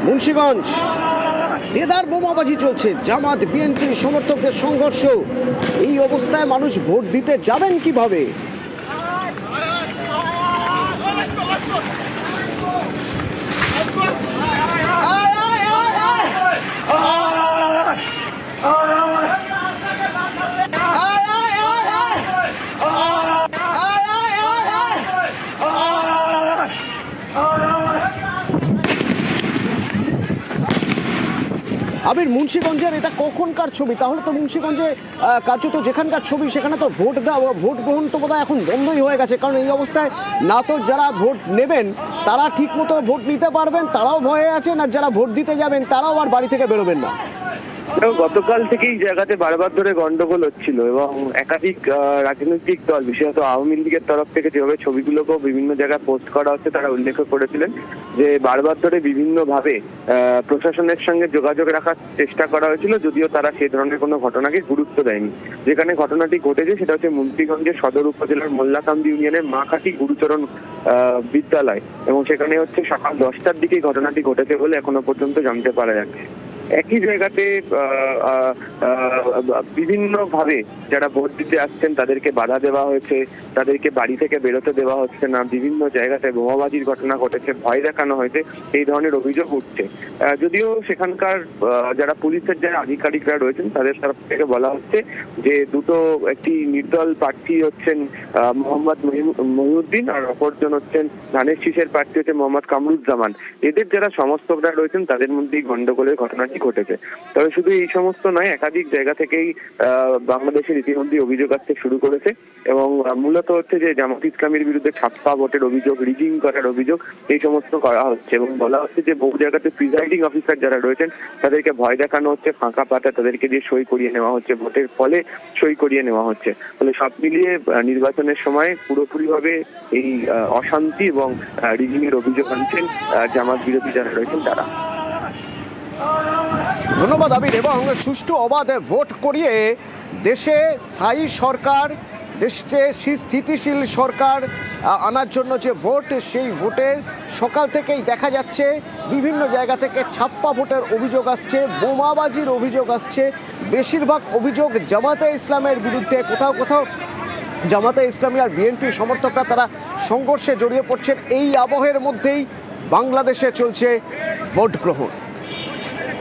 মুন্সিগঞ্জ দেদার বোমাবাজি চলছে, জামাত বিএনপির সমর্থকদের সংঘর্ষ। এই অবস্থায় মানুষ ভোট দিতে যাবেন কিভাবে? আবির, মুন্সিগঞ্জের এটা কখনকার ছবি? তাহলে তো মুন্সিগঞ্জে কার্যত যেখানকার ছবি সেখানে তো ভোট গ্রহণ তো বোধহয় এখন বন্ধই হয়ে গেছে, কারণ এই অবস্থায় না তো যারা ভোট নেবেন তারা ঠিক মতো ভোট নিতে পারবেন, তারাও ভয়ে আছেন, আর যারা ভোট দিতে যাবেন তারাও আর বাড়ি থেকে বেরোবেন না। গতকাল থেকেই জায়গাতে বারবার ধরে গন্ডগোল হচ্ছিল এবং একাধিক রাজনৈতিক দল, বিশেষত আওয়ামী লীগের তরফ থেকে যেভাবে ছবিগুলোকেও বিভিন্ন জায়গায় পোস্ট করা হচ্ছে, তারা উল্লেখ করেছিলেন যে বারবার ধরে বিভিন্ন ভাবে প্রশাসনের সঙ্গে যোগাযোগ রাখার চেষ্টা করা হয়েছিল, যদিও তারা সেই ধরনের কোনো ঘটনাকে গুরুত্ব দেয়নি। যেখানে ঘটনাটি ঘটেছে সেটা হচ্ছে মুন্সিগঞ্জের সদর উপজেলার মোল্লাকান্দি ইউনিয়নের মাখাটি গুরুচরণ বিদ্যালয়, এবং সেখানে হচ্ছে সকাল 10টার দিকে ঘটনাটি ঘটেছে বলে এখনো পর্যন্ত জানতে পারা যাচ্ছে। একই জায়গাতে বিভিন্ন ভাবে যারা ভোট দিতে আসছেন তাদেরকে বাধা দেওয়া হয়েছে, তাদেরকে বাড়ি থেকে বেরোতে দেওয়া হচ্ছে না, বিভিন্ন জায়গাতে বোমাবাজির ঘটনা ঘটেছে, ভয় দেখানো হয়েছে, এই ধরনের অভিযোগ উঠছে। যদিও সেখানকার যারা পুলিশের যারা আধিকারিকরা রয়েছেন তাদের তরফ থেকে বলা হচ্ছে যে একটি নির্দল প্রার্থী হচ্ছেন মোহাম্মদ মহিউদ্দিন, আর অপরজন হচ্ছেন ধানের শীষের প্রার্থী হচ্ছে মোহাম্মদ কামরুজ্জামান। এদের যারা সমর্থকরা রয়েছেন তাদের মধ্যেই গন্ডগোলের ঘটনাটি ঘটেছে। তবে শুধু এই সমস্ত নয়, একাধিক জায়গা থেকেই বাংলাদেশের ইতিমধ্যে অভিযোগ আসতে শুরু করেছে, এবং মূলত হচ্ছে যে জামাত ইসলামের বিরুদ্ধে ছাপ্পা ভোটের অভিযোগ, রিগিং করার অভিযোগ, এই সমস্ত করা হচ্ছে। এবং বলা হচ্ছে যে বহু জায়গাতে প্রিজাইডিং অফিসার যারা রয়েছেন তাদেরকে ভয় দেখানো হচ্ছে, ফাঁকা পাতা তাদেরকে দিয়ে সই করিয়ে নেওয়া হচ্ছে, ভোটের ফলে সই করিয়ে নেওয়া হচ্ছে। ফলে সব মিলিয়ে নির্বাচনের সময় পুরোপুরিভাবে এই অশান্তি এবং রিগিং এর অভিযোগ আনছেন জামাত বিরোধী যারা রয়েছেন তারা। ধন্যবাদ আবির। এবং সুষ্ঠু অবাধ ভোট করিয়ে দেশে স্থায়ী সরকার, দেশে স্থিতিশীল সরকার আনার জন্য যে ভোট, সেই ভোটের সকাল থেকেই দেখা যাচ্ছে বিভিন্ন জায়গা থেকে ছাপ্পা ভোটের অভিযোগ আসছে, বোমাবাজির অভিযোগ আসছে। বেশিরভাগ অভিযোগ জামাতে ইসলামের বিরুদ্ধে। কোথাও কোথাও জামাতে ইসলামী আর বিএনপির সমর্থকরা তারা সংঘর্ষে জড়িয়ে পড়ছেন। এই আবহের মধ্যেই বাংলাদেশে চলছে ভোট গ্রহণ।